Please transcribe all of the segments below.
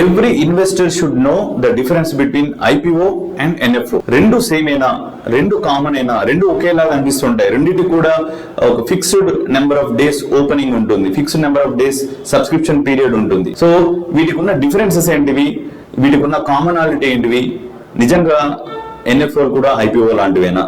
Every investor should know the difference between IPO and NFO. రెండు same అయినా, రెండు common అయినా, రెండు ఒకేలాగా అనిపిస్తుంటాయి. రెండింటి కూడా ఒక fixed number of days opening ఉంటుంది, fixed number of days subscription period ఉంటుంది. సో వీటికి ఉన్న డిఫరెన్సెస్ ఏంటివి, వీటికి ఉన్న కామనాలిటీ ఏంటివి, నిజంగా ఎన్ఎఫ్ఓ కూడా ఐపీఓ లాంటివేనా?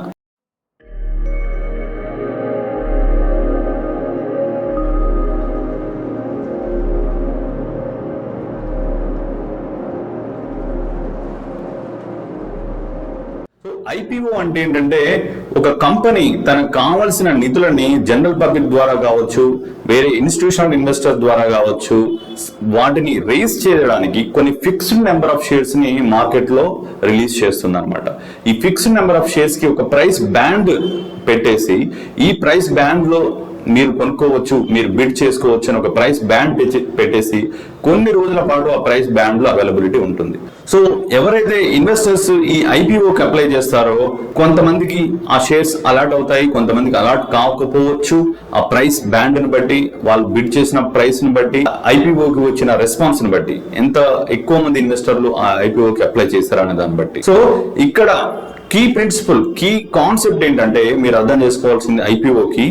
ఐపీఓ అంటే ఏంటంటే ఒక కంపెనీ తనకు కావాల్సిన నిధులని జనరల్ పబ్లిక్ ద్వారా కావచ్చు, వేరే ఇన్స్టిట్యూషనల్ ఇన్వెస్టర్ ద్వారా కావచ్చు, వాటిని రేస్ చేయడానికి కొన్ని ఫిక్స్డ్ నెంబర్ ఆఫ్ షేర్స్ ని మార్కెట్ లో రిలీజ్ చేస్తుంది అనమాట. ఈ ఫిక్స్డ్ నెంబర్ ఆఫ్ షేర్స్ కి ఒక ప్రైస్ బ్యాండ్ పెట్టేసి, ఈ ప్రైస్ బ్యాండ్ లో మీరు కొనుక్కోవచ్చు, మీరు బిడ్ చేసుకోవచ్చు అని ఒక ప్రైస్ బ్యాండ్ పెట్టేసి కొన్ని రోజుల పాటు ఆ ప్రైస్ బ్యాండ్ లో అవైలబిలిటీ ఉంటుంది. సో ఎవరైతే ఇన్వెస్టర్స్ ఈ ఐపీఓకి అప్లై చేస్తారో కొంతమందికి ఆ షేర్స్ అలాట్ అవుతాయి, కొంతమందికి అలాట్ కాకపోవచ్చు. ఆ ప్రైస్ బ్యాండ్ ని బట్టి, వాళ్ళు బిడ్ చేసిన ప్రైస్ ని బట్టి, ఐపీఓకి వచ్చిన రెస్పాన్స్ ని బట్టి, ఎంత ఎక్కువ మంది ఇన్వెస్టర్లు ఆ ఐపీఓకి అప్లై చేస్తారనే దాన్ని బట్టి. సో ఇక్కడ కీ ప్రిన్సిపల్, కీ కాన్సెప్ట్ ఏంటంటే మీరు అర్థం చేసుకోవాల్సింది, ఐపీఓకి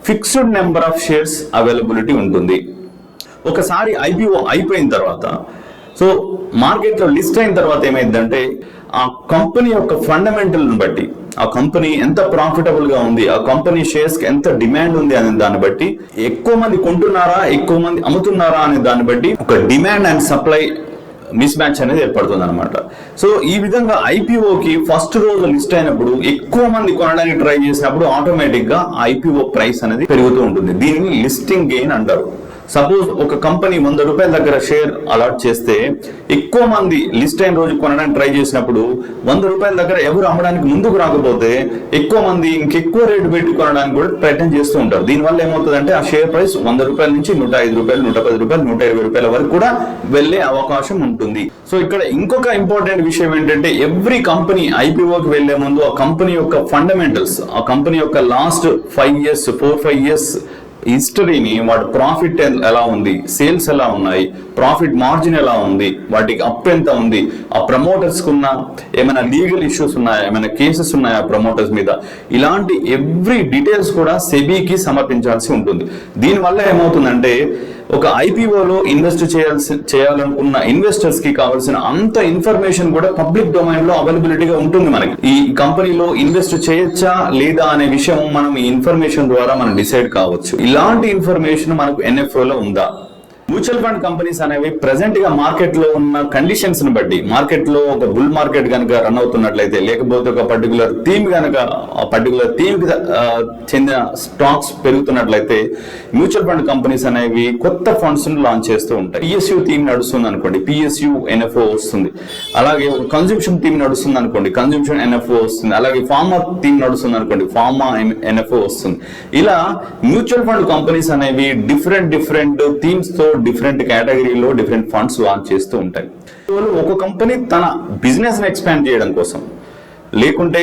fixed number of shares availability ఉంటుంది. ఒకసారి ఐపీఓ అయిపోయిన తర్వాత, సో మార్కెట్లో లిస్ట్ అయిన తర్వాత ఏమైందంటే ఆ కంపెనీ యొక్క ఫండమెంటల్ బట్టి, ఆ కంపెనీ ఎంత ప్రాఫిటబుల్ గా ఉంది, ఆ కంపెనీ షేర్స్ కి ఎంత డిమాండ్ ఉంది అనే దాన్ని బట్టి, ఎక్కువ మంది కొంటున్నారా, ఎక్కువ మంది అమ్ముతున్నారా అనే దాన్ని బట్టి ఒక demand and supply miss match అనేది ఏర్పడుతుంది అనమాట. సో ఈ విధంగా ఐపీఓకి ఫస్ట్ రోజు లిస్ట్ అయినప్పుడు ఎక్కువ మంది కొనడానికి ట్రై చేసినప్పుడు ఆటోమేటిక్ గా ఐపీఓ ప్రైస్ అనేది పెరుగుతూ ఉంటుంది. దీనిని లిస్టింగ్ గెయిన్ అంటారు. సపోజ్ ఒక కంపెనీ 100 రూపాయల దగ్గర షేర్ అలాట్ చేస్తే ఎక్కువ మంది లిస్ట్ అయిన రోజు కొనడానికి ట్రై చేసినప్పుడు 100 రూపాయల దగ్గర ఎవరు అమ్మడానికి ముందుకు రాకపోతే ఎక్కువ మంది ఇంకెక్కువ రేటు పెట్టి కొనడానికి కూడా ప్రయత్నం చేస్తూ ఉంటారు. దీనివల్ల ఏమవుతుందంటే ఆ షేర్ ప్రైస్ 100 రూపాయల నుంచి 105 రూపాయలు, 110 రూపాయలు, 120 రూపాయల వరకు కూడా వెళ్లే అవకాశం ఉంటుంది. సో ఇక్కడ ఇంకొక ఇంపార్టెంట్ విషయం ఏంటంటే ఎవ్రీ కంపెనీ ఐపీఓకి వెళ్లే ముందు ఆ కంపెనీ యొక్క ఫండమెంటల్స్, ఆ కంపెనీ యొక్క లాస్ట్ 5 ఇయర్స్ 4-5 ఇయర్స్ హిస్టరీని, వాటి ప్రాఫిట్ ఎలా ఉంది, సేల్స్ ఎలా ఉన్నాయి, ప్రాఫిట్ మార్జిన్ ఎలా ఉంది, వాటికి అప్ ఎంత ఉంది, ఆ ప్రమోటర్స్ కున్న ఏమైనా లీగల్ ఇష్యూస్ ఉన్నాయా, ఏమైనా కేసెస్ ఉన్నాయా ప్రమోటర్స్ మీద, ఇలాంటి ఎవ్రీ డీటెయిల్స్ కూడా సెబీకి సమర్పించాల్సి ఉంటుంది. దీనివల్ల ఏమవుతుందంటే ఒక ఐపీఓలో ఇన్వెస్ట్ చేయాలనుకున్న ఇన్వెస్టర్స్ కి కావాల్సిన అంత ఇన్ఫర్మేషన్ కూడా పబ్లిక్ డొమైన్ లో అవైలబిలిటీగా ఉంటుంది. మనకి ఈ కంపెనీలో ఇన్వెస్ట్ చేయొచ్చా లేదా అనే విషయం మనం ఈ ఇన్ఫర్మేషన్ ద్వారా మనం డిసైడ్ కావచ్చు. ఇలాంటి ఇన్ఫర్మేషన్ మనకు ఎన్ఎఫ్ఓ లో ఉందా? మ్యూచువల్ ఫండ్ కంపెనీస్ అనేవి ప్రెసెంట్ గా మార్కెట్ లో ఉన్న కండిషన్స్ ని బట్టి, మార్కెట్ లో ఒక బుల్ మార్కెట్ కనుక రన్ అవుతున్నట్లయితే, లేకపోతే ఒక పర్టికులర్ థీమ్ కనుక ఆ పర్టికులర్ థీమ్ కి చెందిన స్టాక్స్ పెరుగుతున్నట్లయితే మ్యూచువల్ ఫండ్ కంపెనీస్ అనేవి కొత్త ఫండ్స్ ను లాంచ్ చేస్తూ ఉంటాయి. పిఎస్యూ థీమ్ నడుస్తుంది అనుకోండి, పిఎస్యూ ఎన్ఎఫ్ఓ వస్తుంది. అలాగే కన్జంప్షన్ థీమ్ నడుస్తుంది అనుకోండి, కన్జంప్షన్ ఎన్ఎఫ్ఓ వస్తుంది. అలాగే ఫార్మా థీమ్ నడుస్తుంది అనుకోండి, ఫార్మా ఎన్ఎఫ్ఓ వస్తుంది. ఇలా మ్యూచువల్ ఫండ్ కంపెనీస్ అనేవి డిఫరెంట్ థీమ్స్ తో డిఫరెంట్ కేటగిరీలో డిఫరెంట్ ఫండ్స్ లాంచ్ చేస్తూ ఉంటాయి. ఒక కంపెనీ తన బిజినెస్ ని ఎక్స్పాండ్ చేయడం కోసం, లేకుంటే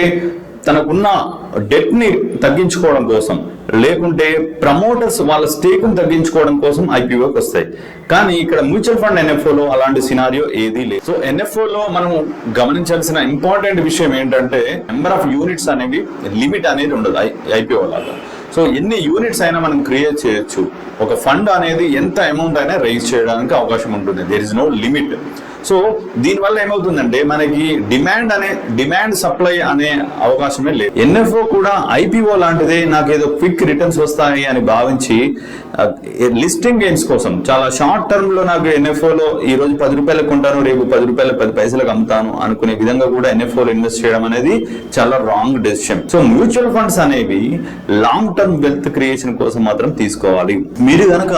తనకున్న డెట్ ని తగ్గించుకోవడం కోసం, లేకుంటే ప్రమోటర్స్ వాళ్ళ స్టేక్ ని తగ్గించుకోవడం కోసం ఐపీఓకి వస్తాయి. కానీ ఇక్కడ మ్యూచువల్ ఫండ్ ఎన్ఎఫ్ఓలో అలాంటి సినారియో ఏదీ లేదు. సో ఎన్ఎఫ్ఓలో మనం గమనించాల్సిన ఇంపార్టెంట్ విషయం ఏంటంటే నెంబర్ ఆఫ్ యూనిట్స్ అనేవి లిమిట్ అనేది ఉండదు ఐపీఓ లాగా. సో ఎన్ని యూనిట్స్ అయినా మనం క్రియేట్ చేయొచ్చు. ఒక ఫండ్ అనేది ఎంత అమౌంట్ అయినా రైజ్ చేయడానికి అవకాశం ఉంటుంది. There is no limit. So దీనివల్ల ఏమవుతుందంటే మనకి డిమాండ్ సప్లై అనే అవకాశమే లేదు. ఎన్ఎఫ్ఓ కూడా ఐపీఓ లాంటిదే, నాకేదో క్విక్ రిటర్న్స్ వస్తాయి అని భావించి లిస్టింగ్ గెయిన్స్ కోసం చాలా షార్ట్ టర్మ్ లో నాకు ఎన్ఎఫ్ఓలో ఈ రోజు 10 రూపాయలకు కొంటాను, రేపు 10 రూపాయలు 10 పైసలకు అమ్ముతాను అనుకునే విధంగా కూడా ఎన్ఎఫ్ఓలో ఇన్వెస్ట్ చేయడం అనేది చాలా wrong decision. So mutual funds అనేవి లాంగ్ టర్మ్ వెల్త్ క్రియేషన్ కోసం మాత్రం తీసుకోవాలి. మీరు కనుక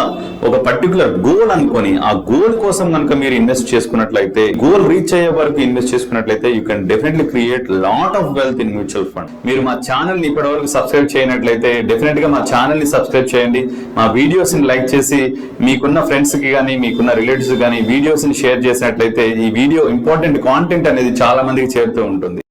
ఒక పర్టికులర్ గోల్ అనుకొని ఆ గోల్ కోసం కనుక మీరు ఇన్వెస్ట్ చేసుకున్నట్లయితే, గోల్ రీచ్ అయ్యే వరకు ఇన్వెస్ట్ చేసుకున్నట్లయితే you can definitely create lot of wealth in mutual fund. మీరు మా ఛానల్ ని ఇప్పటి వరకు సబ్స్క్రైబ్ చేయనట్లయితే డెఫినెట్ గా మా ఛానల్ ని సబ్స్క్రైబ్ చేయండి. మా వీడియోస్ ని లైక్ చేసి మీకున్న ఫ్రెండ్స్ కి కానీ మీకున్న రిలేటివ్స్ కానీ వీడియోస్ ని షేర్ చేసినట్లయితే ఈ వీడియో ఇంపార్టెంట్ కాంటెంట్ అనేది చాలా మందికి చేరుతూ ఉంటుంది.